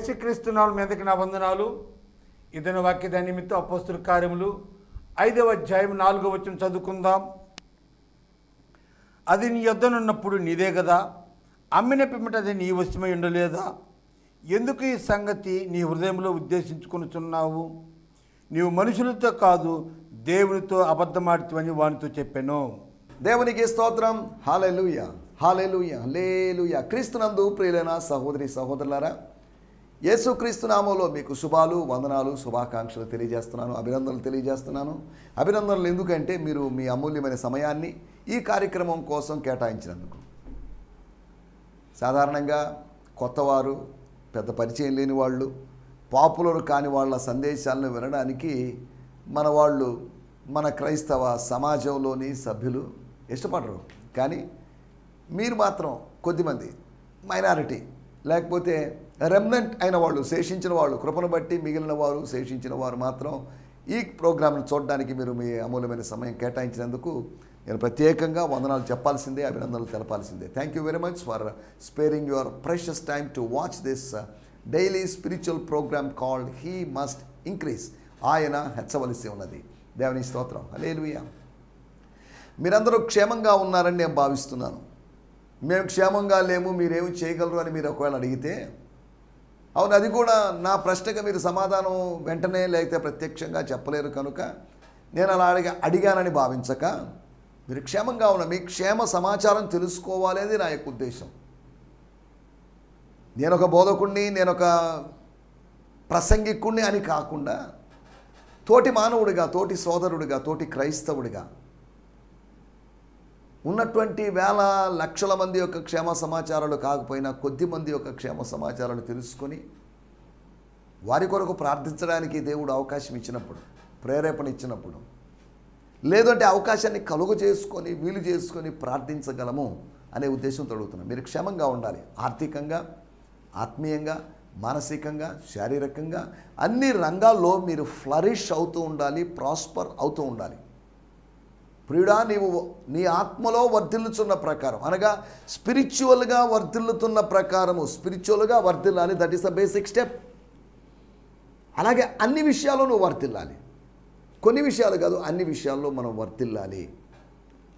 యేసుక్రీస్తు నామమున మీ అందరికీ నా వందనాలు. ఇదన వాక్య నిమిత్తం అపోస్తుల కార్యములు 5వ అధ్యాయం 4వ వచనం చదువుకుందాం. అది నీ యొద్దనున్నప్పుడు నీదే కదా, అమ్మిన పిమ్మట అది నీ వశమై ఉండలేదా? ఎందుకు ఈ సంగతి నీ హృదయంలో ఉద్దేశించుకొనుచున్నావు? నీవు మనుషులతో కాదు దేవునితో అబద్ధమాడుతావని వానితో చెప్పాను. దేవునికి స్తోత్రం. హల్లెలూయా, హల్లెలూయా, హల్లెలూయా. క్రీస్తునందు ప్రియులైన సహోదరి సహోదరులారా, యేసుక్రీస్తు నామములో మీకు శుభాలు, వందనాలు, శుభాకాంక్షలు తెలియజేస్తున్నాను, అభినందనలు తెలియజేస్తున్నాను. అభినందనలు ఎందుకంటే మీరు మీ అమూల్యమైన సమయాన్ని ఈ కార్యక్రమం కోసం కేటాయించినందుకు. సాధారణంగా కొత్తవారు, పెద్ద పరిచయం లేని వాళ్ళు, పాపులర్ కాని వాళ్ళ సందేశాలను వినడానికి మన వాళ్ళు, మన క్రైస్తవ సమాజంలోని సభ్యులు ఇష్టపడరు. కానీ మీరు మాత్రం కొద్దిమంది మైనారిటీ, లేకపోతే రెమ్నెంట్ అయిన వాళ్ళు, శేషించిన వాళ్ళు, కృపను బట్టి మిగిలిన వారు, శేషించిన వారు మాత్రం ఈ ప్రోగ్రాంను చూడడానికి మీరు మీ అమూల్యమైన సమయం కేటాయించినందుకు నేను ప్రత్యేకంగా వందనాలు చెప్పాల్సిందే, అభినందనలు తెలపాల్సిందే. Thank you very much for sparing your precious time to watch this daily spiritual program called he must increase. ఆయన హెచ్చవలసి ఉన్నది. దేవుని స్తోత్రం. హల్లెలూయా. మీరందరూ క్షేమంగా ఉన్నారని నేను భావిస్తున్నాను. మేము క్షేమంగా లేము, మీరేమి చేయగలరు అని మీరు ఒకవేళ అడిగితే, అవును, అది కూడా నా ప్రశ్నకు మీరు సమాధానం వెంటనే లేకపోతే ప్రత్యక్షంగా చెప్పలేరు కనుక నేను అలా అడిగానని భావించక, మీరు క్షేమంగా ఉన్న మీ క్షేమ సమాచారం తెలుసుకోవాలి అనేది నా యొక్క ఉద్దేశం. నేను ఒక బోధకుడిని, నేను ఒక ప్రసంగికుడిని అని కాకుండా, తోటి మానవుడిగా, తోటి సోదరుడిగా, తోటి క్రైస్తవుడిగా ఉన్నటువంటి వేల లక్షల మంది యొక్క క్షేమ సమాచారాలు కాకపోయినా కొద్ది మంది యొక్క క్షేమ సమాచారాలు తెలుసుకొని వారి కొరకు ప్రార్థించడానికి దేవుడు అవకాశం ఇచ్చినప్పుడు, ప్రేరేపణ ఇచ్చినప్పుడు, లేదంటే అవకాశాన్ని కలుగు చేసుకొని వీలు చేసుకొని ప్రార్థించగలము అనే ఉద్దేశంతో అడుగుతున్నాను. మీరు క్షేమంగా ఉండాలి. ఆర్థికంగా, ఆత్మీయంగా, మానసికంగా, శారీరకంగా అన్ని రంగాల్లో మీరు ఫ్లరిష్ అవుతూ ఉండాలి, ప్రాస్పర్ అవుతూ ఉండాలి. ప్రియుడా, నీవు నీ ఆత్మలో వర్ధిల్లుతున్న ప్రకారం, అనగా స్పిరిచువల్గా వర్ధిల్లుతున్న ప్రకారము స్పిరిచువల్గా వర్ధిల్లాలి. That is the basic step. అలాగే అన్ని విషయాల్లో నువ్వు వర్ధిల్లాలి. కొన్ని విషయాలు కాదు, అన్ని విషయాల్లో మనం వర్ధిల్లాలి.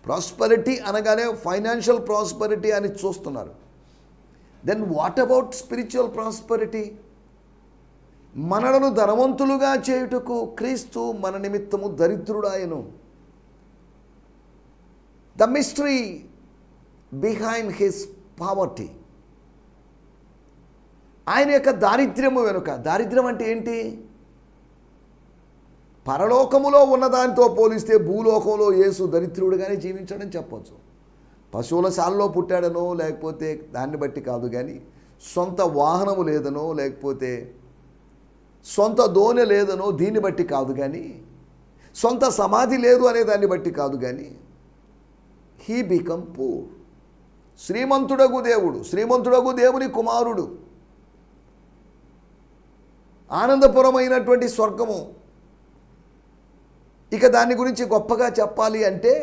ప్రాస్పరిటీ అనగానే ఫైనాన్షియల్ ప్రాస్పరిటీ అని చూస్తున్నారు. Then what about spiritual prosperity? మనలను ధనవంతులుగా చేయుటకు క్రీస్తు మన నిమిత్తము దరిద్రుడాయను. The mystery behind his poverty. ఆయన యొక్క దారిద్ర్యము వెనుక, దారిద్ర్యం అంటే ఏంటి? పరలోకములో ఉన్నదానితో పోలిస్తే భూలోకంలో యేసు దరిద్రుడుగానే జీవించాడని చెప్పవచ్చు. పశువుల శాలలో పుట్టాడనో, లేకపోతే దాన్ని బట్టి కాదు, కానీ సొంత వాహనము లేదనో, లేకపోతే సొంత దోణె లేదనో దీన్ని బట్టి కాదు, కానీ సొంత సమాధి లేదు అనే దాన్ని బట్టి కాదు, కానీ హీ బికమ్ పూర్. శ్రీమంతుడగు దేవుడు, శ్రీమంతుడగు దేవుని కుమారుడు, ఆనందపురమైనటువంటి స్వర్గము. ఇక దాని గురించి గొప్పగా చెప్పాలి అంటే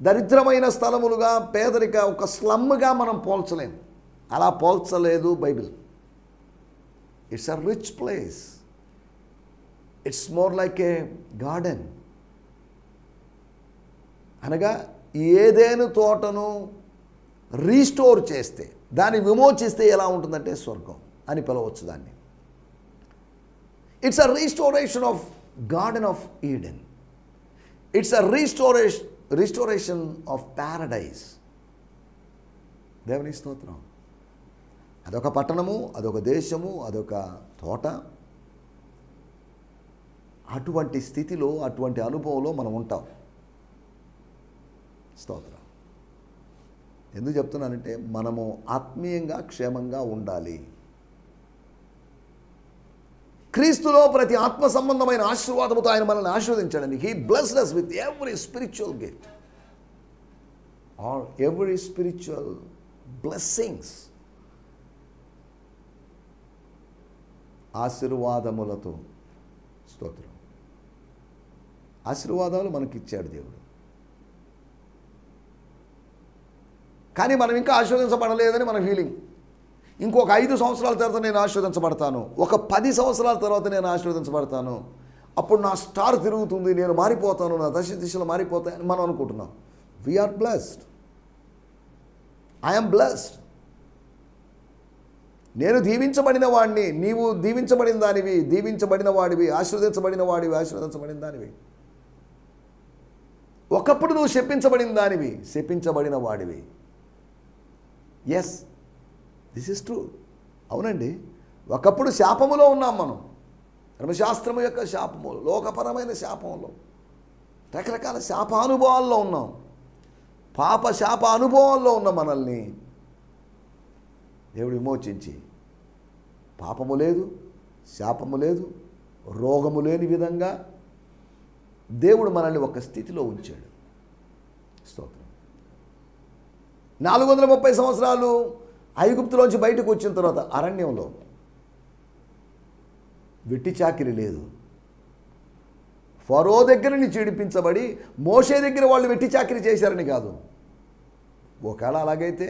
దరిద్రమైన స్థలములుగా, పేదరిక ఒక స్లమ్గా మనం పోల్చలేము. అలా పోల్చలేదు Bible. It's a rich place. It's more like a garden. అనగా ఏదేను తోటను రీస్టోర్ చేస్తే, దాన్ని విమోచిస్తే ఎలా ఉంటుందంటే స్వర్గం అని పిలవచ్చు దాన్ని. It's a restoration of garden of Eden. It's a restoration of Paradise. దేవుని స్తోత్రం. అదొక పట్టణము, అదొక దేశము, అదొక తోట. అటువంటి స్థితిలో, అటువంటి అనుభవంలో మనం ఉంటాం. స్తోత్రం. ఎందుకు చెప్తున్నానంటే మనము ఆత్మీయంగా క్షేమంగా ఉండాలి. క్రీస్తులో ప్రతి ఆత్మ సంబంధమైన ఆశీర్వాదముతో ఆయన మనల్ని ఆశీర్వదించాడని. He blessed us with every spiritual gift or every spiritual blessings. ఆశీర్వాదములతో. స్తోత్రం. ఆశీర్వాదాలు మనకిచ్చాడు దేవుడు. కానీ మనం ఇంకా ఆశీర్వదించబడలేదని మన ఫీలింగ్. ఇంకొక 5 సంవత్సరాల తర్వాత నేను ఆశీర్వదించబడతాను, ఒక 10 సంవత్సరాల తర్వాత నేను ఆశీర్వదించబడతాను, అప్పుడు నా స్టార్ తిరుగుతుంది, నేను మారిపోతాను, నా దిశలు మారిపోతాయని మనం అనుకుంటున్నాం. We are blessed. I'm blessed. నేను దీవించబడిన వాడిని, నీవు దీవించబడిన దానివి, దీవించబడిన వాడివి, ఆశీర్వదించబడిన వాడివి, ఆశీర్వదించబడిన దానివి. ఒకప్పుడు నువ్వు శపించబడిన దానివి, శపించబడిన వాడివి. Yes, this is true. అవునండి, ఒకప్పుడు శాపములో ఉన్నాం మనం. ధర్మశాస్త్రము యొక్క శాపము, లోకపరమైన శాపంలో, రకరకాల శాపానుభవాల్లో ఉన్నాం. పాప శాప అనుభవాల్లో ఉన్న మనల్ని దేవుడు విమోచించి పాపము లేదు, శాపము లేదు, రోగము లేని విధంగా దేవుడు మనల్ని ఒక స్థితిలో ఉంచాడు. స్తోత్రం. 430 సంవత్సరాలు ఐగుప్తులోంచి బయటకు వచ్చిన తర్వాత అరణ్యంలో వెట్టి చాకిరి లేదు. ఫరో దగ్గర నుంచి విడిపించబడి మోషే దగ్గర వాళ్ళు వెట్టి చాకిరి చేశారని కాదు. ఒకవేళ అలాగైతే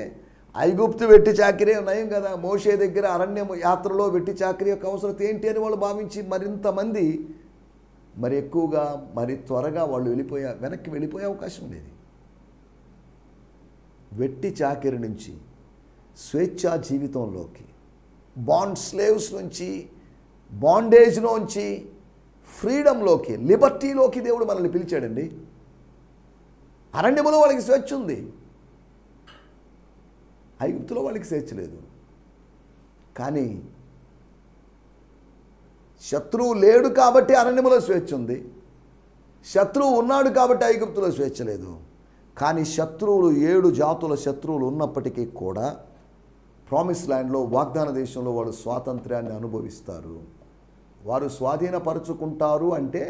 ఐగుప్తు వెట్టి చాకిరీ నయం కదా, మోషే దగ్గర అరణ్యం యాత్రలో వెట్టి చాకిరీ యొక్క అవసరం ఏంటి అని వాళ్ళు భావించి మరింతమంది మరి ఎక్కువగా మరి త్వరగా వాళ్ళు వెనక్కి వెళ్ళిపోయే అవకాశం లేదు. వెట్టి చాకిరి నుంచి స్వేచ్ఛా జీవితంలోకి, బాండ్ స్లేవ్స్ నుంచి, బాండేజ్లోంచి ఫ్రీడంలోకి, లిబర్టీలోకి దేవుడు మనల్ని పిలిచాడండి. అరణ్యములో వాళ్ళకి స్వేచ్ఛ ఉంది, ఐగుప్తులో వాళ్ళకి స్వేచ్ఛ లేదు. కానీ శత్రువు లేడు కాబట్టి అరణ్యములో స్వేచ్ఛ ఉంది, శత్రువు ఉన్నాడు కాబట్టి ఐగుప్తులో స్వేచ్ఛ లేదు. కానీ శత్రువులు 7 జాతుల శత్రువులు ఉన్నప్పటికీ కూడా ప్రామిస్ ల్యాండ్లో, వాగ్దాన దేశంలో వాళ్ళు స్వాతంత్ర్యాన్ని అనుభవిస్తారు. వారు స్వాధీనపరుచుకుంటారు అంటే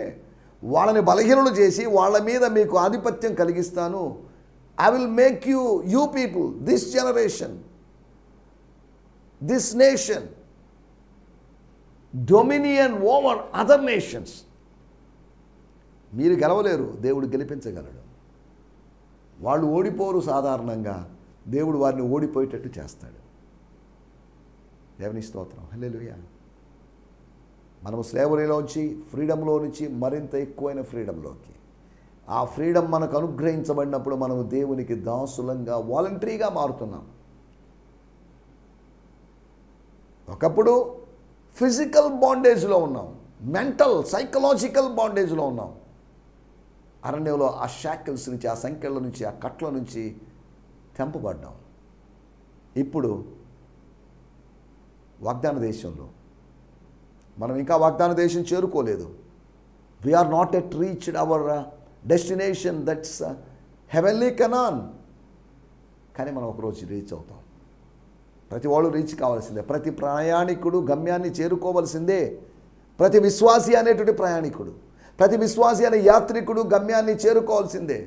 వాళ్ళని బలహీనులు చేసి వాళ్ళ మీద మీకు ఆధిపత్యం కలిగిస్తాను. I will make you people, this generation, this nation, dominion over other nations. మీరు గెలవలేరు, దేవుడు గెలిపించగలడు. వాళ్ళు ఓడిపోరు సాధారణంగా, దేవుడు వారిని ఓడిపోయేటట్టు చేస్తాడు. దేవుని స్తోత్రం. హల్లెలూయా. మనము స్లేవరీలోంచి, ఫ్రీడంలో నుంచి మరింత ఎక్కువైన ఫ్రీడంలోకి, ఆ ఫ్రీడమ్ మనకు అనుగ్రహించబడినప్పుడు మనము దేవునికి దాసులంగా వాలంటరీగా మారుతున్నాం. ఒకప్పుడు ఫిజికల్ బాండేజ్లో ఉన్నాం, మెంటల్ సైకలాజికల్ బాండేజ్లో ఉన్నాం. అరణ్యంలో ఆ షాకిల్స్ నుంచి, ఆ సంఖ్యల నుంచి, ఆ కట్ల నుంచి తెంపబడ్డాం. ఇప్పుడు వాగ్దాన దేశంలో మనం ఇంకా వాగ్దాన దేశం చేరుకోలేదు. We're not yet reached our destination, that's heavenly Canaan. కానీ మనం ఒకరోజు రీచ్ అవుతాం. ప్రతి వాళ్ళు రీచ్ కావాల్సిందే, ప్రతి ప్రయాణికుడు గమ్యాన్ని చేరుకోవాల్సిందే. ప్రతి విశ్వాసి అనేటువంటి ప్రయాణికుడు, ప్రతి విశ్వాసి అనే యాత్రికుడు గమ్యాన్ని చేరుకోవాల్సిందే.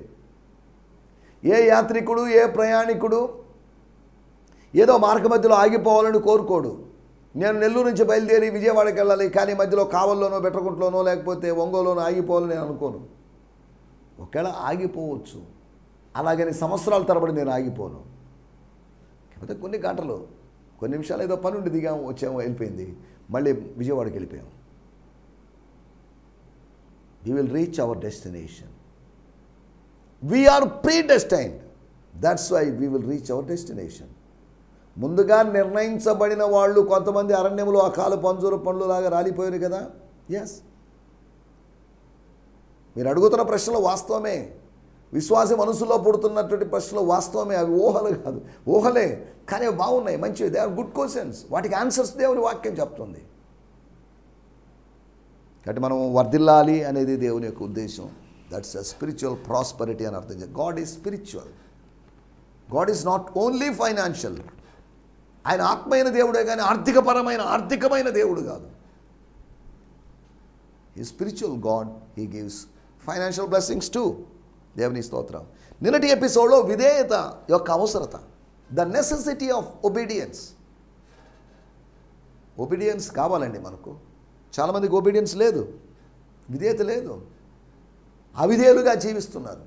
ఏ యాత్రికుడు, ఏ ప్రయాణికుడు ఏదో మార్గ మధ్యలో ఆగిపోవాలని కోరుకోడు. నేను నెల్లూరు నుంచి బయలుదేరి విజయవాడకి వెళ్ళాలి, కానీ మధ్యలో కావల్లోనో, బెట్టకుంట్లోనో, లేకపోతే ఒంగోలులోనో ఆగిపోవాలని నేను అనుకోను. ఒకవేళ ఆగిపోవచ్చు, అలాగని సంవత్సరాల తరబడి నేను ఆగిపోను. కాకపోతే కొన్ని గంటలు, కొన్ని నిమిషాలు ఏదో పని ఉండి దిగాము, వచ్చాము, వెళ్ళిపోయింది, మళ్ళీ విజయవాడకి వెళ్ళిపోయాము. We will reach our destination. We are predestined. That's why we will reach our destination. ముందుగా నిర్ణయించబడిన వాళ్ళు కొంతమంది అరణ్యంలో అకాల పంజూరు పండ్లు లాగా రాలిపోయారు కదా. ఎస్, మీరు అడుగుతున్న ప్రశ్నలు వాస్తవమే. విశ్వాస మనసులో పుడుతున్నటువంటి ప్రశ్నలు వాస్తవమే. అవి ఊహలు కాదు, ఊహలే, కానీ అవి బాగున్నాయి, మంచివి. They are good questions. వాటికి ఆన్సర్స్ దేవుని వాక్యం చెప్తుంది. కాబట్టి మనం వర్ధిల్లాలి అనేది దేవుని యొక్క ఉద్దేశం. దట్స్ అ స్పిరిచువల్ ప్రాస్పరిటీ అని అర్థం చేయాలి. God is spiritual. God is not only financial. ఆయన ఆత్మైన దేవుడే కానీ ఆర్థికమైన దేవుడు కాదు. ఈ spiritual God, he gives financial blessings to. దేవుని స్తోత్రం. నిన్నటి ఎపిసోడ్లో విధేయత యొక్క అవసరత, the necessity of obedience. Obedience కావాలండి మనకు. చాలామందికి ఒబీడియన్స్ లేదు, విధేయత లేదు, అవిధేయులుగా జీవిస్తున్నారు.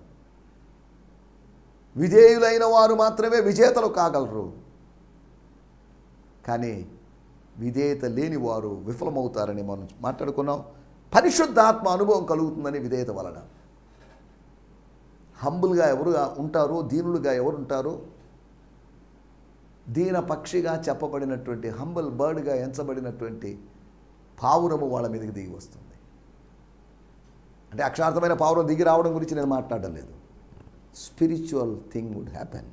విధేయులైన వారు మాత్రమే విజేతలు కాగలరు. కానీ విధేయత లేని వారు విఫలమవుతారని మనం మాట్లాడుకున్నాం. పరిశుద్ధాత్మ అనుభవం కలుగుతుందని విధేయత వలన. హంబుల్గా ఎవరు ఉంటారో, దీనులుగా ఎవరు ఉంటారో, దీన పక్షిగా చెప్పబడినటువంటి హంబల్ బర్డ్గా ఎంచబడినటువంటి పావురము వాళ్ళ మీదకి దిగి వస్తుంది. అంటే అక్షార్థమైన పావురం దిగి రావడం గురించి నేను మాట్లాడడం లేదు. Spiritual thing would happen.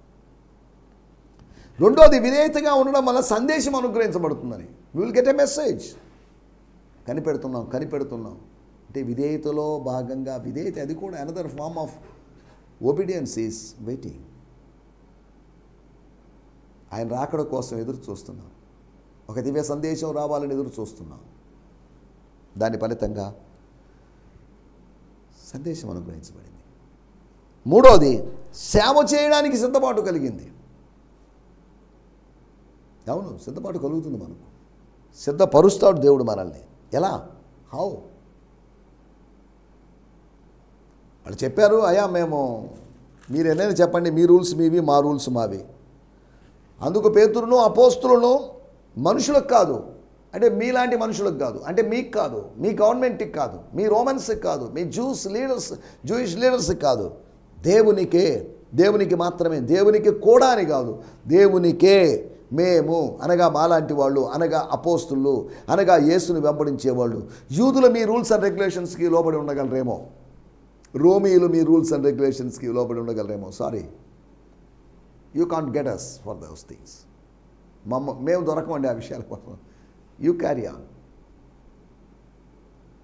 రెండోది, విధేయతగా ఉండడం వల్ల సందేశం అనుగ్రహించబడుతుందని. We will get a message. కనిపెడుతున్నాం అంటే విధేయతలో భాగంగా, విధేయత అది కూడా another form of obedience is waiting. ఆయన రాకడ కోసం ఎదురు చూస్తున్నాం. ఒక దివ్య సందేశం రావాలని ఎదురు చూస్తున్నాం. దాని ఫలితంగా సందేశం అనుగ్రహించబడింది. మూడోది, సేవ చేయడానికి సిద్ధపాటు కలిగింది. అవును, సిద్ధపాటు కలుగుతుంది మనకు. సిద్ధపరుస్తాడు దేవుడు మనల్ని. ఎలా? హౌ? వాళ్ళు చెప్పారు, అయ్యా మీరు ఎన్నైనా చెప్పండి, మీ రూల్స్ మీవి, మా రూల్స్ మావి. అందుకు పేతురును అపోస్తులను మనుషులకు కాదు, అంటే మీలాంటి మనుషులకు కాదు, అంటే మీకు కాదు, మీ గవర్నమెంట్కి కాదు, మీ రోమన్స్కి కాదు, మీ జూయిష్ లీడర్స్కి కాదు, దేవునికి మాత్రమే, దేవునికి కూడా అని కాదు, దేవునికే మేము అనగా మాలాంటి వాళ్ళు, అనగా అపోస్తులు, అనగా యేసుని వెంబడించేవాళ్ళు. యూదులు మీ రూల్స్ అండ్ రెగ్యులేషన్స్కి లోబడి ఉండగలరేమో, రోమీయులు మీ రూల్స్ అండ్ రెగ్యులేషన్స్కి లోబడి ఉండగలరేమో. Sorry, you can't get us for those things. మేము దొరకమండి ఆ విషయాల కోసం. You carry on.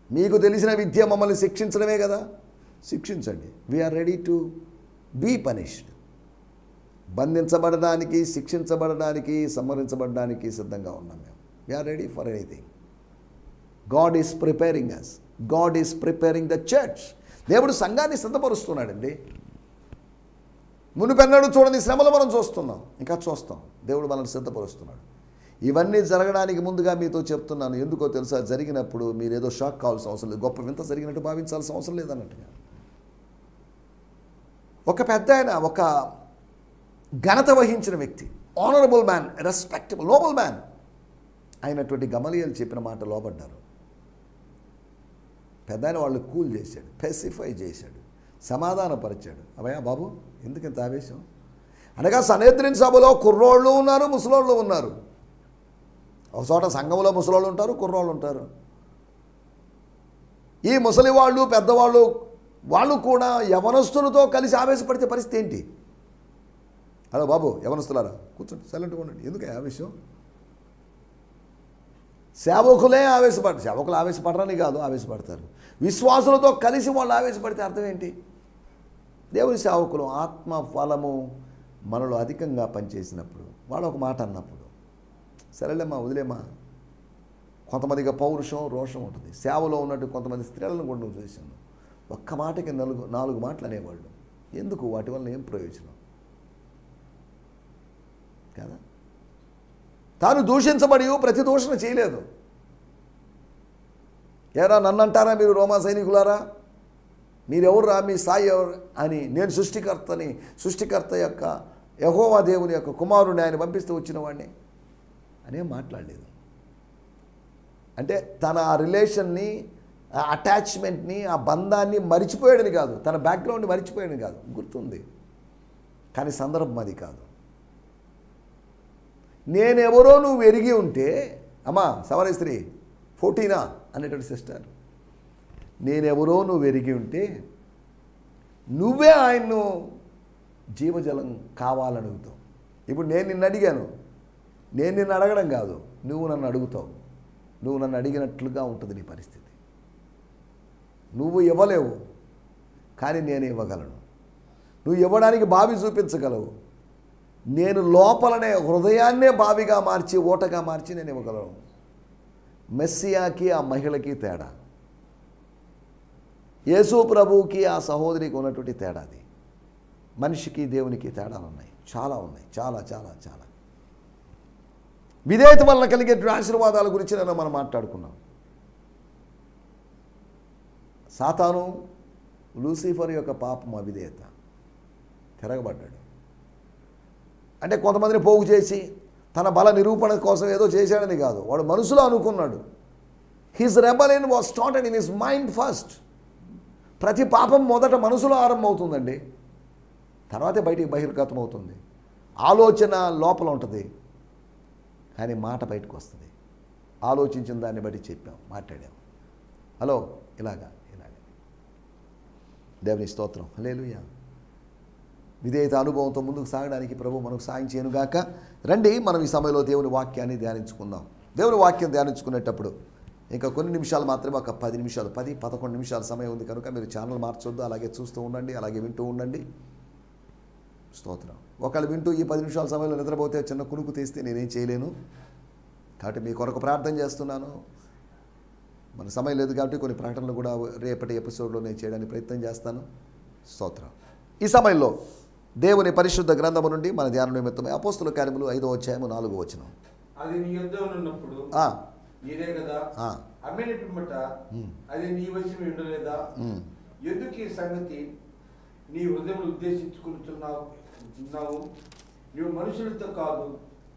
మీకు తెలిసిన విద్య మమ్మల్ని శిక్షించడమే కదా, శిక్షించండి. We're ready to be punished. బంధించబడడానికి, శిక్షించబడడానికి, సంహరించబడడానికి సిద్ధంగా ఉన్నాం మేము. We're ready for anything. God is preparing us. God is preparing the church. దేవుడు సంఘాన్ని సిద్ధపరుస్తున్నాడండి. మునుపెన్నడూ చూడని శ్రమలు మనం చూస్తున్నాం, ఇంకా చూస్తాం. దేవుడు మనల్ని సిద్ధపరుస్తున్నాడు. ఇవన్నీ జరగడానికి ముందుగా మీతో చెప్తున్నాను. ఎందుకో తెలుసా? జరిగినప్పుడు మీరు ఏదో షాక్ కావాల్సిన అవసరం లేదు, గొప్ప వింత జరిగినట్టు భావించాల్సిన అవసరం లేదన్నట్టుగా. ఒక పెద్ద ఆయన, ఒక ఘనత వహించిన వ్యక్తి, honourable man, respectable, noble man అయినటువంటి గమలీయేలు చెప్పిన మాట లోబడ్డారు. పెద్ద ఆయన వాళ్ళు కూల్ చేశాడు, పెసిఫై చేశాడు, సమాధానపరిచాడు. అవయ్యా బాబు, ఎందుకు ఇంత ఆవేశం? అనగా సనేద్రిన్ సభలో కుర్రోళ్ళు ఉన్నారు, ముసలోళ్ళు ఉన్నారు. ఒక చోట సంఘంలో ముసలోళ్ళు ఉంటారు, కుర్రోళ్ళు ఉంటారు. ఈ ముసలి వాళ్ళు, పెద్దవాళ్ళు, వాళ్ళు కూడా యవనస్తులతో కలిసి ఆవేశపడితే పరిస్థితి ఏంటి? హలో బాబు, యవనస్తులారా కూర్చోండి, సైలెంట్గా ఉండండి. ఎందుకు ఆవేశం? సేవకులే సేవకులు ఆవేశపడరని కాదు, ఆవేశపడతారు. విశ్వాసులతో కలిసి వాళ్ళు ఆవేశపడితే అర్థం ఏంటి? దేవుని సేవకులు ఆత్మ ఫలము మనలో అధికంగా పనిచేసినప్పుడు, వాళ్ళు ఒక మాట అన్నప్పుడు, సరేలేమ్మా, వదిలేమ్మా. కొంతమందిగా పౌరుషం, రోషం ఉంటుంది. సేవలో ఉన్నట్టు కొంతమంది స్త్రీలను కూడా నువ్వు చూశాను, ఒక్క మాటకి నాలుగు మాటలు అనేవాళ్ళు. ఎందుకు? వాటి వల్ల ఏం ప్రయోజనం కదా? తాను దూషించబడి ప్రతి దూషణ చేయలేదు. ఏరా నన్ను అంటారా మీరు రోమా సైనికులారా, మీరెవర్రా, మీ స్థాయి ఎవరు అని, నేను సృష్టికర్త యొక్క యెహోవా దేవుని యొక్క కుమారుని ఆయన పంపిస్తే వచ్చిన వాడిని అనేం మాట్లాడలేదు. అంటే తన ఆ రిలేషన్ని, ఆ అటాచ్మెంట్ని, ఆ బంధాన్ని మరిచిపోయాడని కాదు, తన బ్యాక్గ్రౌండ్ని మరిచిపోయాడని కాదు, గుర్తుంది. కానీ సందర్భం అది కాదు. నేనెవరో నువ్వు ఎరిగి ఉంటే, అమ్మా సవర స్త్రీ 14 అనేటువంటి సిస్టర్, నేనెవరో నువ్వు ఎరిగి ఉంటే నువ్వే ఆయన్ను జీవజలం కావాలని అడుగుతావు. ఇప్పుడు నేను నిన్ను అడిగాను, నేను నిన్ను అడగడం కాదు, నువ్వు నన్ను అడుగుతావు. నువ్వు నన్ను అడిగినట్లుగా ఉంటుంది నీ పరిస్థితి. నువ్వు ఇవ్వలేవు, కానీ నేను ఇవ్వగలను. నువ్వు ఇవ్వడానికి బావి చూపించగలవు, నేను లోపలనే హృదయాన్నే బావిగా మార్చి, ఓటగా మార్చి నేను ఇవ్వగలను. మెస్సియాకి ఆ మహిళకి తేడా, యేసు ప్రభువుకి ఆ సహోదరికి ఉన్నటువంటి తేడాది. మనిషికి దేవునికి తేడాలు ఉన్నాయి, చాలా ఉన్నాయి, చాలా చాలా చాలా. విధేయత వలన కలిగేటువంటి ఆశీర్వాదాల గురించి మనం మాట్లాడుకున్నాం. సాతాను, లూసిఫర్ యొక్క పాపం అవిధేయత, తిరగబడ్డాడు. అంటే కొంతమందిని పోగు చేసి తన బల నిరూపణ కోసం ఏదో చేశాడని కాదు, వాడు మనసులో అనుకున్నాడు. His rebellion was started in his mind first. ప్రతి పాపం మొదట మనసులో ఆరంభమవుతుందండి, తర్వాతే బయటికి బహిర్గతం అవుతుంది. ఆలోచన లోపల ఉంటుంది, కానీ మాట బయటకు వస్తుంది. ఆలోచించిన దాన్ని బట్టి చెప్పాం, మాట్లాడాం. హలో, ఇలాగా దేవుని స్తోత్రం, హల్లెలూయా. విధేయత అనుభవంతో ముందుకు సాగడానికి ప్రభు మనకు సాయం చేయనుగాక. రండి, మనం ఈ సమయంలో దేవుని వాక్యాన్ని ధ్యానించుకుందాం. దేవుని వాక్యం ధ్యానించుకునేటప్పుడు ఇంకా కొన్ని నిమిషాలు మాత్రమే, ఒక 10 నిమిషాలు, 10-11 నిమిషాల సమయం ఉంది కనుక మీరు ఛానల్ మార్చొద్దు, అలాగే చూస్తూ ఉండండి, అలాగే వింటూ ఉండండి. స్తోత్రం. ఒకళ్ళు వింటూ ఈ 10 నిమిషాల సమయంలో నిద్రపోతే చిన్న కునుకు తీస్తే నేనేం చేయలేను, కాబట్టి మీ కొరకు ప్రార్థన చేస్తున్నాను. మన సమయం లేదు కాబట్టి కొన్ని ప్రకటనలు కూడా రేపటి ఎపిసోడ్లో నేను చేయడానికి ప్రయత్నం చేస్తాను. స్తోత్రం. ఈ సమయంలో దేవుని పరిశుద్ధ గ్రంథము నుండి మన ధ్యాన నిమిత్తమై అపోస్తుల కార్యములు 5వ అధ్యాయము 4వ వచనం. అది నీ యొద్ద ఉన్నప్పుడు నీదే కదా, అమ్మిన పిమ్మట అది నీ వశమే ఉండలేదా? ఎందుకు ఈ సంగతి నీ హృదయంలో ఉద్దేశించుకుంటున్నావు? నువ్వు మనుషులతో కాదు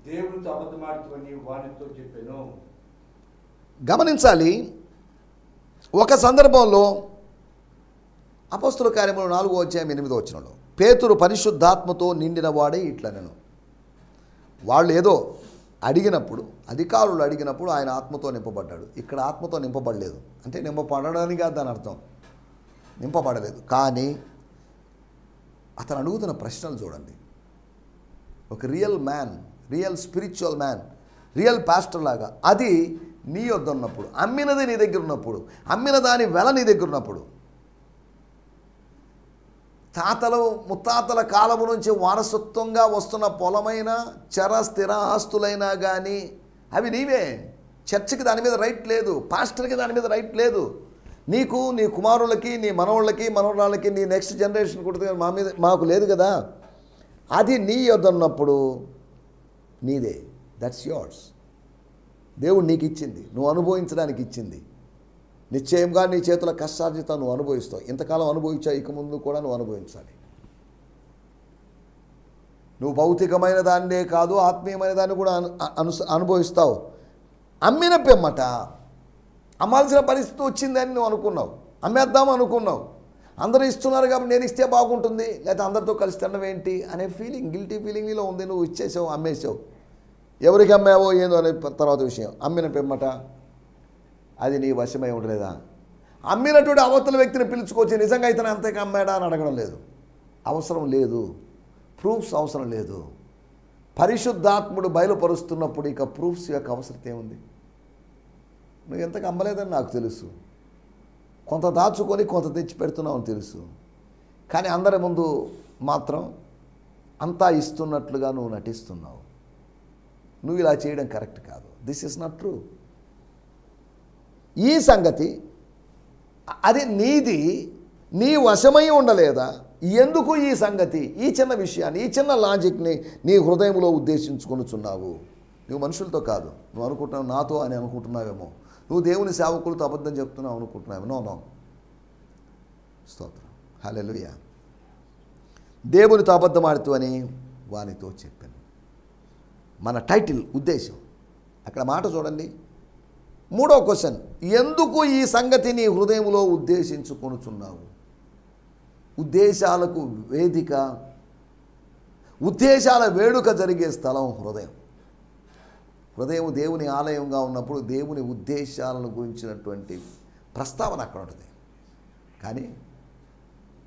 దేవునితో అబద్ధమాడుతావని వానితో చెప్పాను. గమనించాలి, ఒక సందర్భంలో అపోస్తుల కార్యములు 4వ అధ్యాయం 8వ వచనంలో పేతురు పరిశుద్ధాత్మతో నిండిన వాడే ఇట్లనెను. వాళ్ళు ఏదో అడిగినప్పుడు, అధికారులు అడిగినప్పుడు ఆయన ఆత్మతో నింపబడ్డాడు. ఇక్కడ ఆత్మతో నింపబడలేదు, అంటే నింపబడడానికి దాని అర్థం, నింపబడలేదు. కానీ అతను అడుగుతున్న ప్రశ్నలు చూడండి. ఒక real man, real spiritual man, real pastor లాగా, అది నీ వద్ద ఉన్నప్పుడు, అమ్మినది నీ దగ్గర ఉన్నప్పుడు, అమ్మిన దాని వెల నీ దగ్గర ఉన్నప్పుడు, తాతలు ముత్తాతల కాలము నుంచి వారసత్వంగా వస్తున్న పొలమైన చర స్థిర ఆస్తులైనా కానీ అవి నీవే. చర్చికి దాని మీద రైట్ లేదు, పాస్టర్కి దాని మీద రైట్ లేదు. నీకు, నీ కుమారులకి, నీ మనవళ్ళకి, మనవరాళ్ళకి, నీ నెక్స్ట్ జనరేషన్ కుడుతుంది, మా మీద మాకు లేదు కదా. అది నీ యొద్ద ఉన్నప్పుడు నీదే, దట్స్ యోర్స్. దేవుడు నీకు ఇచ్చింది, నువ్వు అనుభవించడానికి ఇచ్చింది. నిశ్చయంగా నీ చేతుల కష్టార్జితం నువ్వు అనుభవిస్తావు. ఇంతకాలం అనుభవించావు, ఇక ముందు కూడా నువ్వు అనుభవించాలి. నువ్వు భౌతికమైన దాన్నే కాదు, ఆత్మీయమైన దాన్ని కూడా అనుభవిస్తావు. అమ్మిన పిమ్మట అమ్మాల్సిన పరిస్థితి వచ్చిందని నువ్వు అనుకున్నావు, అమ్మేద్దాము అనుకున్నావు. అందరూ ఇస్తున్నారు కాబట్టి నేను ఇస్తే బాగుంటుంది, లేకపోతే అందరితో కలిసి తినడం ఏంటి అనే ఫీలింగ్, గిల్టీ ఫీలింగ్లో ఉంది. నువ్వు ఇచ్చేసావు, అమ్మేసావు. ఎవరికి అమ్మావో ఏందో అనే తర్వాత విషయం. అమ్మిన పిమ్మట అది నీ వశమై ఉండలేదా? అమ్మినటువంటి అవతల వ్యక్తిని పిలుచుకొచ్చి నిజంగా అయితే అంతేకా అమ్మాడా అని అడగడం లేదు, అవసరం లేదు. ప్రూఫ్స్ అవసరం లేదు. పరిశుద్ధాత్ముడు బయలుపరుస్తున్నప్పుడు ఇక ప్రూఫ్స్ యొక్క అవసరం ఏముంది? నువ్వు ఎంతకు అమ్మలేదని నాకు తెలుసు, కొంత దాచుకొని కొంత తెచ్చి పెడుతున్నావు అని తెలుసు, కానీ అందరి ముందు మాత్రం అంతా ఇస్తున్నట్లుగా నువ్వు నటిస్తున్నావు. నువ్వు ఇలా చేయడం కరెక్ట్ కాదు. This is not true. ఈ సంగతి అది నీది, నీ వశమై ఉండలేదా? ఎందుకు ఈ సంగతి, ఈ చిన్న విషయాన్ని, ఈ చిన్న లాజిక్ని నీ హృదయంలో ఉద్దేశించుకొనుచున్నావు? నువ్వు మనుషులతో కాదు, నువ్వు అనుకుంటున్నావు నాతో అని అనుకుంటున్నావేమో. నువ్వు దేవుని సేవకులతో అబద్ధం చెప్తున్నావు అనుకుంటున్నావు. నో. స్తోత్రం, హల్లెలూయా. దేవునితో అబద్ధం ఆడుతూ అని వానితో చెప్పాను. మన టైటిల్ ఉద్దేశం, అక్కడ మాట చూడండి. 3వ క్వశ్చన్, ఎందుకు ఈ సంగతి నీ హృదయంలో ఉద్దేశించుకొనుచున్నావు? ఉద్దేశాలకు వేదిక, ఉద్దేశాల వేడుక జరిగే స్థలం హృదయం. హృదయం దేవుని ఆలయంగా ఉన్నప్పుడు దేవుని ఉద్దేశాలను గురించినటువంటి ప్రస్తావన అక్కడ ఉంటుంది. కానీ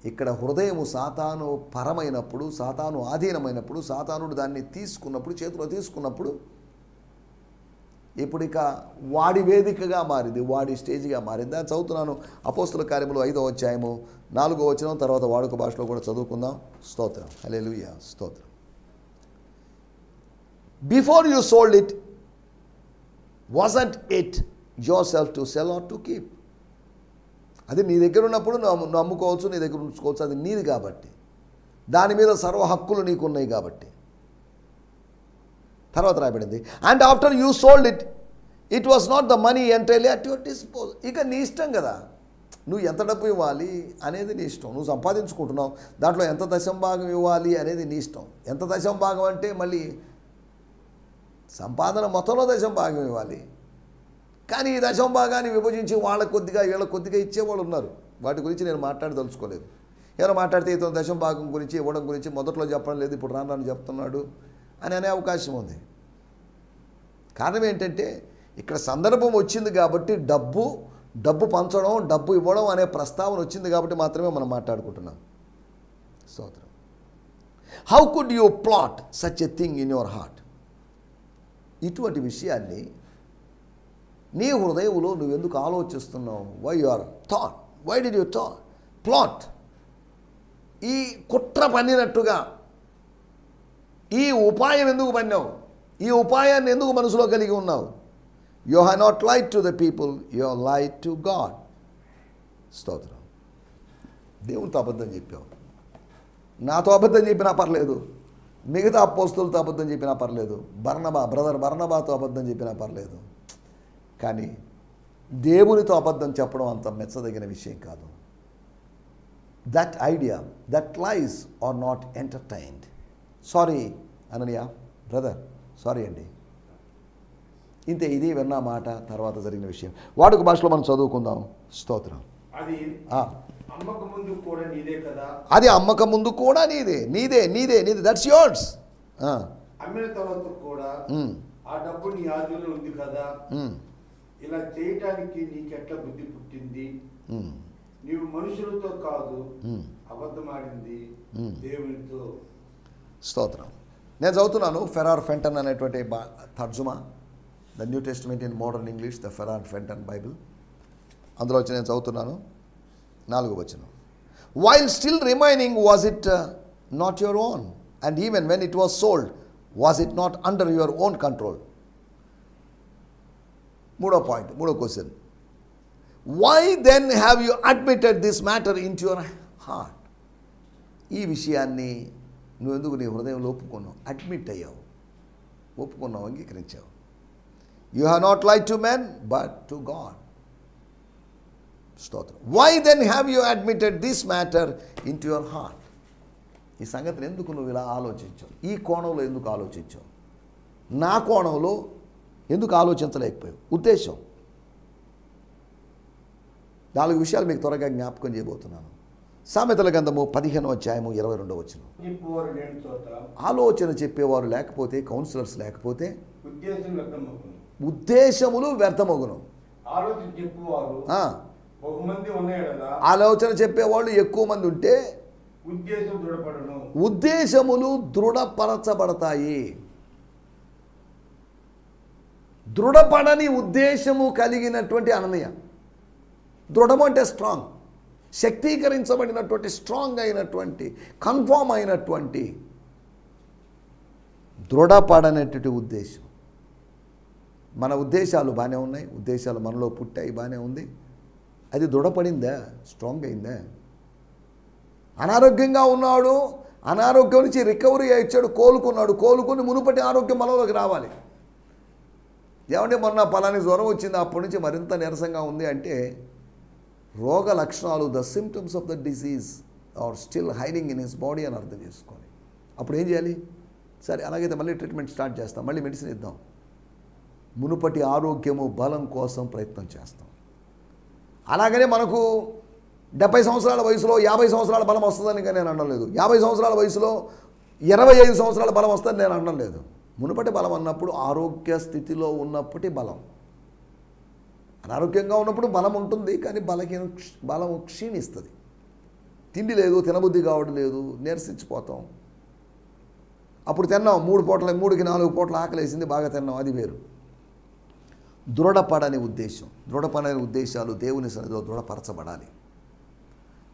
ఇక్కడ హృదయము సాతాను పరమైనప్పుడు, సాతాను ఆధీనమైనప్పుడు, సాతానుడు దాన్ని తీసుకున్నప్పుడు, చేతిలో తీసుకున్నప్పుడు, ఇప్పుడు ఇక వాడి వేదికగా మారింది, వాడి స్టేజ్గా మారింది. దాన్ని చదువుతున్నాను. అపోస్తుల కార్యములు 5వ అధ్యాయము 4వ వచనం, తర్వాత వాడుక భాషలో కూడా చదువుకుందాం. స్తోత్రం, హల్లెలూయా, స్తోత్రం. Before you sold it, wasn't it your self to sell or to keep? అది నీ దగ్గర ఉన్నప్పుడు నువ్వు అమ్ముకోవచ్చు, నీ దగ్గర ఉంచుకోవచ్చు, అది నీది కాబట్టి, దాని మీద సర్వ హక్కులు నీకు ఉన్నాయి కాబట్టి. తర్వాత రాయబడింది, and after you sold it, it was not the money entirely at your dispose. ఇక నీ ఇష్టం కదా, నువ్వు ఎంత డబ్బు ఇవ్వాలి అనేది నీ ఇష్టం. నువ్వు సంపాదించుకుంటున్నావు, దాంట్లో ఎంత దశంభాగం ఇవ్వాలి అనేది నీ ఇష్టం. ఎంత దశంభాగం అంటే మళ్ళీ సంపాదన మొత్తంలో దశం భాగం ఇవ్వాలి. కానీ ఈ దశం భాగాన్ని విభజించి వాళ్ళ కొద్దిగా వీళ్ళ కొద్దిగా ఇచ్చేవాళ్ళు ఉన్నారు. వాటి గురించి నేను మాట్లాడదలుచుకోలేదు. ఎవరో మాట్లాడితే ఇతను దశం భాగం గురించి ఇవ్వడం గురించి మొదట్లో చెప్పడం లేదు, ఇప్పుడు రాను చెప్తున్నాడు అని అనే అవకాశం ఉంది. కారణం ఏంటంటే ఇక్కడ సందర్భం వచ్చింది కాబట్టి డబ్బు పంచడం, డబ్బు ఇవ్వడం అనే ప్రస్తావన వచ్చింది కాబట్టి మాత్రమే మనం మాట్లాడుకుంటున్నాం. స్తోత్రం. How could you plot such a thing in your heart? ఇటువంటి విషయాన్ని నీ హృదయంలో నువ్వెందుకు ఆలోచిస్తున్నావు? Why did you plot? ఈ కుట్ర పన్నినట్టుగా ఈ ఉపాయం ఎందుకు పన్నావు? ఈ ఉపాయాన్ని ఎందుకు మనసులో కలిగి ఉన్నావు? You have not lied to the people, you have lied to God. స్తోత్రం. దేవునితో అబద్ధం చెప్పావు. నాతో అబద్ధం చెప్పినా పర్లేదు, మిగతా అపోస్తలులతో అబద్ధం చెప్పినా పర్లేదు, బ్రదర్ బర్నబాతో అబద్ధం చెప్పినా పర్లేదు. కానీ దేవునితో అబద్ధం చెప్పడం అంత మెచ్చదగిన విషయం కాదు. That idea, that lies are not entertained. Sorry Ananias brother, sorry అండి. ఇంతే, ఇది విన్న మాట, తర్వాత జరిగిన విషయం. వాడుక భాషలో మనం చదువుకుందాం. స్తోత్రం. అది అమ్మక ముందు కూడా నీదే కదా. అది అమ్మక ముందు కూడా నీదే. That's yours. అమ్మిన తర్వాత కూడా ఆ డబ్బు నీ ఆధీనంలో ఉంది కదా. ఇలా చేయటానికి నీకెట్లా బుద్ధి పుట్టింది? నీవు మనుషులతో కాదు, అబద్ధమాడింది దేవునితో. స్తోత్రం. నేను చదువుతున్నాను ఫెరార్ ఫెంటన్ అనేటువంటి తర్జుమా, the new testament in modern English, the Ferrar Fenton Bible. అందులో వచ్చి నేను చదువుతున్నాను 4వ వచనం. While still remaining was it not your own, and even when it was sold was it not under your own control. 3వ point, 3వ question. Why then have you admitted this matter in to your heart? ఈ విషయాన్ని నువ్వెందుకు నీ హృదయంలో ఒప్పుకున్నావు? Admit అయ్యావు, ఒప్పుకున్నావు, అంగీకరించావు. You have not lied to men but to God. స్తోత్రం. Why then have you admitted this matter in to your heart? ఈ సంగతిని ఎందుకు నువ్వు ఇలా ఆలోచించావు? ఈ కోణంలో ఎందుకు ఆలోచించావు? నా కోణంలో ఎందుకు ఆలోచించలేకపోయావు? ఉద్దేశం. 4 విషయాలు మీకు త్వరగా జ్ఞాపకం చేయబోతున్నాను. సామెతల గ్రంథము 15వ అధ్యాయము 22వ వచనం. ఆలోచన చెప్పేవారు లేకపోతే, కౌన్సిలర్స్ లేకపోతే ఉద్దేశములు వ్యర్థమగును. ఆలోచన చెప్పేవాళ్ళు ఎక్కువ మంది ఉంటే ఉద్దేశములు దృఢపరచబడతాయి. దృఢపడని ఉద్దేశము కలిగినటువంటి అననీయ, దృఢము అంటే స్ట్రాంగ్, శక్తీకరించబడినటువంటి, స్ట్రాంగ్ అయినటువంటి, కన్ఫామ్ అయినటువంటి, దృఢపడనటువంటి ఉద్దేశం. మన ఉద్దేశాలు బాగానే ఉన్నాయి, ఉద్దేశాలు మనలో పుట్టాయి, బాగానే ఉంది. అది దృఢపడిందా? స్ట్రాంగ్ అయిందా? అనారోగ్యంగా ఉన్నాడు, అనారోగ్యం నుంచి రికవరీ అయ్యాడు, కోలుకుని మునుపటి ఆరోగ్యం మనలోకి రావాలి. ఏమంటే మొన్న పలాని జ్వరం వచ్చింది, అప్పటి నుంచి మరింత నీరసంగా ఉంది అంటే రోగ లక్షణాలు, the symptoms of the disease are still hiding in his body అని అర్థం చేసుకోవాలి. అప్పుడు ఏం చేయాలి? సరే, అలాగైతే మళ్ళీ ట్రీట్మెంట్ స్టార్ట్ చేస్తాం, మళ్ళీ మెడిసిన్ ఇద్దాం. మునుపటి ఆరోగ్యము, బలం కోసం ప్రయత్నం చేస్తాం. అలాగనే మనకు 70 సంవత్సరాల వయసులో 50 సంవత్సరాల బలం వస్తుందని నేను అనడం లేదు. 50 సంవత్సరాల వయసులో 25 సంవత్సరాల బలం వస్తుందని నేను అనడం లేదు. మునుపటి బలం అన్నప్పుడు ఆరోగ్య స్థితిలో ఉన్నప్పటి బలం. అనారోగ్యంగా ఉన్నప్పుడు బలం ఉంటుంది, కానీ బలం క్షీణిస్తుంది. తిండి లేదు, తినబుద్ధి కావడం లేదు, నీరసించిపోతాం. అప్పుడు తిన్నాం 3కి 4 పూటలు ఆకలేసింది, బాగా తిన్నాం, అది వేరు. దృఢపడని ఉద్దేశం, దృఢపడని ఉద్దేశాలు దేవుని సన్నిధిలో దృఢపరచబడాలి.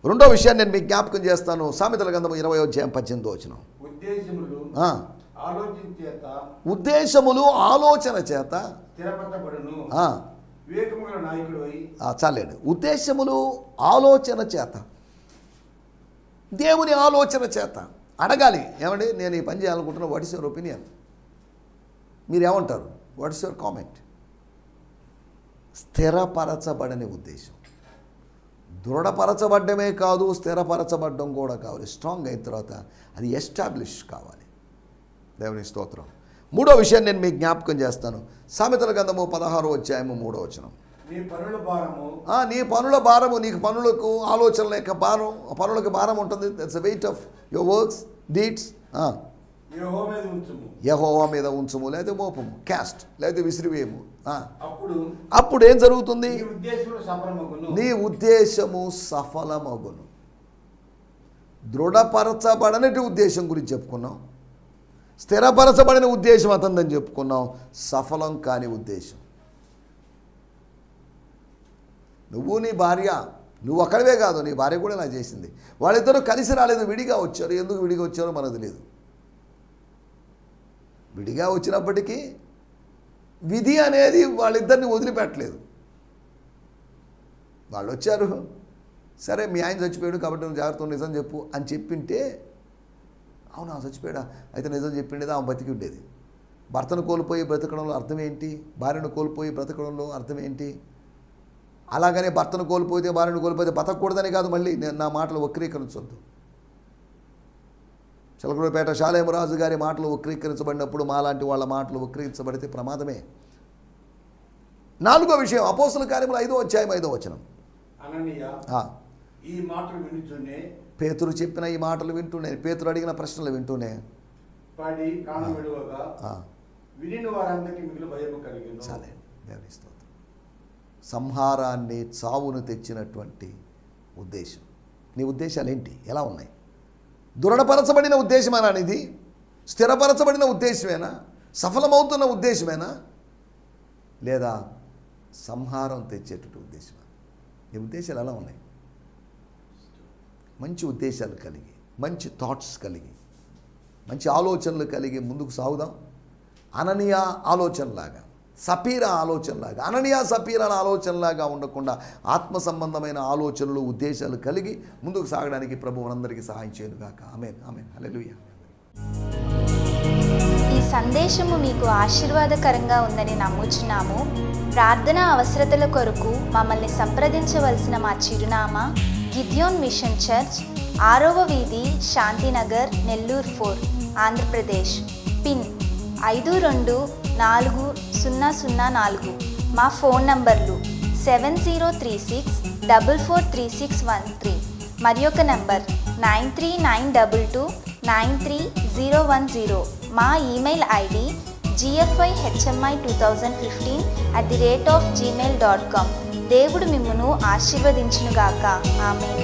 2వ విషయాన్ని నేను మీకు జ్ఞాపకం చేస్తాను. సామెతల గ్రంథము 20వ అధ్యాయం 18వ వచనం. ఉద్దేశములు ఆలోచన చేత చాలేడు. ఉద్దేశములు ఆలోచన చేత, దేవుని ఆలోచన చేత అడగాలి. ఏమండి, నేను ఈ పని చేయాలనుకుంటున్నా, వాట్ ఇస్ యువర్ ఒపీనియన్? మీరేమంటారు? What is your comment? స్థిరపరచబడని ఉద్దేశం. దృఢపరచబడ్డమే కాదు, స్థిరపరచబడ్డం కూడా కావాలి. స్ట్రాంగ్ అయిన తర్వాత అది ఎస్టాబ్లిష్ కావాలి. దేవుని స్తోత్రం. మూడో విషయాన్ని నేను మీకు జ్ఞాపకం చేస్తాను. సామెతల గ్రంథము 16వ అధ్యాయము 3వ వచనం. నీ పనుల భారము, నీ పనుల భారము, నీకు పనులకు ఆలోచన లేక భారం, పనులకు భారం ఉంటుంది. That's the weight of your works deeds. యెహోవా మీద ఉంచుము, యెహోవా మీద ఉంచుము, లేదా మోపము, క్యాస్ట్, లేదా విసిరివేయము. అప్పుడు ఏం జరుగుతుంది? నీ ఉద్దేశములు సఫలమగును. నీ ఉద్దేశము సఫలమగును. దృఢపరచబడనటి ఉద్దేశం గురించి చెప్పుకున్నాం. స్థిరపరచబడిన ఉద్దేశం అతందని చెప్పుకున్నాం. సఫలం కాని ఉద్దేశం. నువ్వు నీ భార్య, నువ్వు ఒక్కడివే కాదు, నీ భార్య కూడా ఇలా చేసింది. వాళ్ళిద్దరూ కలిసి రాలేదు, విడిగా వచ్చారు. ఎందుకు విడిగా వచ్చారో మనకు తెలియదు. విడిగా వచ్చినప్పటికీ విధి అనేది వాళ్ళిద్దరిని వదిలిపెట్టలేదు. వాళ్ళు వచ్చారు, సరే మీ ఆయన చచ్చిపోయాడు కాబట్టి నువ్వు జాగ్రత్త నిజం చెప్పు అని చెప్పింటే, అవునా చచ్చిపోయాడా అయితే నిజం చెప్పిండేది, ఆమె బతికి ఉండేది. భర్తను కోల్పోయి బ్రతకడంలో అర్థం ఏంటి? భార్యను కోల్పోయి బ్రతకడంలో అర్థం ఏంటి? అలాగనే భర్తను కోల్పోతే భార్యను కోల్పోతే బతకూడదని కాదు. మళ్ళీ నేను నా మాటలు వక్రీకరించొద్దు. చిలకలూరిపేట శాలేమరాజు గారి మాటలు వక్రీకరించబడినప్పుడు మాలాంటి వాళ్ళ మాటలు వక్రీకరించబడితే ప్రమాదమే. నాలుగో విషయం, అపోస్తల కార్యములు 5వ అధ్యాయం 5వ వచనం. అననీయ ఈ మాటలు వినుచునే, పేతురు చెప్పిన ఈ మాటలు వింటూనే, పేతురు అడిగిన ప్రశ్నలు వింటూనే పడి ప్రాణం విడువగా వినిన వారందరికీ మిగిలిన భయము కలిగిన. చాలే, దేవుని స్తోత్రం. సంహారాన్ని, చావును తెచ్చినటువంటి ఉద్దేశం. నీ ఉద్దేశాలు ఏంటి? ఎలా ఉన్నాయి? దృఢపరచబడిన ఉద్దేశమేనా ఇది? స్థిరపరచబడిన ఉద్దేశమేనా? సఫలమవుతున్న ఉద్దేశమేనా? లేదా సంహారం తెచ్చేటటువంటి ఉద్దేశమా? నీ ఉద్దేశాలు ఎలా ఉన్నాయి? మంచి ఉద్దేశాలు కలిగి, మంచి థాట్స్ కలిగి, మంచి ఆలోచనలు కలిగి ముందుకు సాగుదాం. అననీయ ఆలోచనలాగా, సపీరా ఆలోచనలాగా, అననీయ సపీరాల ఆలోచనలాగా ఉండకుండా ఆత్మ సంబంధమైన ఆలోచనలు, ఉద్దేశాలు కలిగి ముందుకు సాగడానికి ప్రభు మనందరికీ సహాయం చేయనుగాక. ఆమేన్, ఆమేన్, హల్లెలూయా. ఈ సందేశము మీకు ఆశీర్వాదకరంగా ఉందని నమ్ముచున్నాము. ప్రార్థన అవసరతల కొరకు మమ్మల్ని సంప్రదించవలసిన మా చిరునామా గిద్యోన్ మిషన్ చర్చ్, 6వ వీధి, శాంతినగర్, నెల్లూరు 4, ఆంధ్రప్రదేశ్. పిన్ 524004. మా ఫోన్ నంబర్లు 7036443613 మరి ఒక నంబర్ 9392293010. మా ఈమెయిల్ ఐడి gfihmi2015@gmail.com. దేవుడు మిమ్మును ఆశీర్వదించునుగాక. ఆమేన్.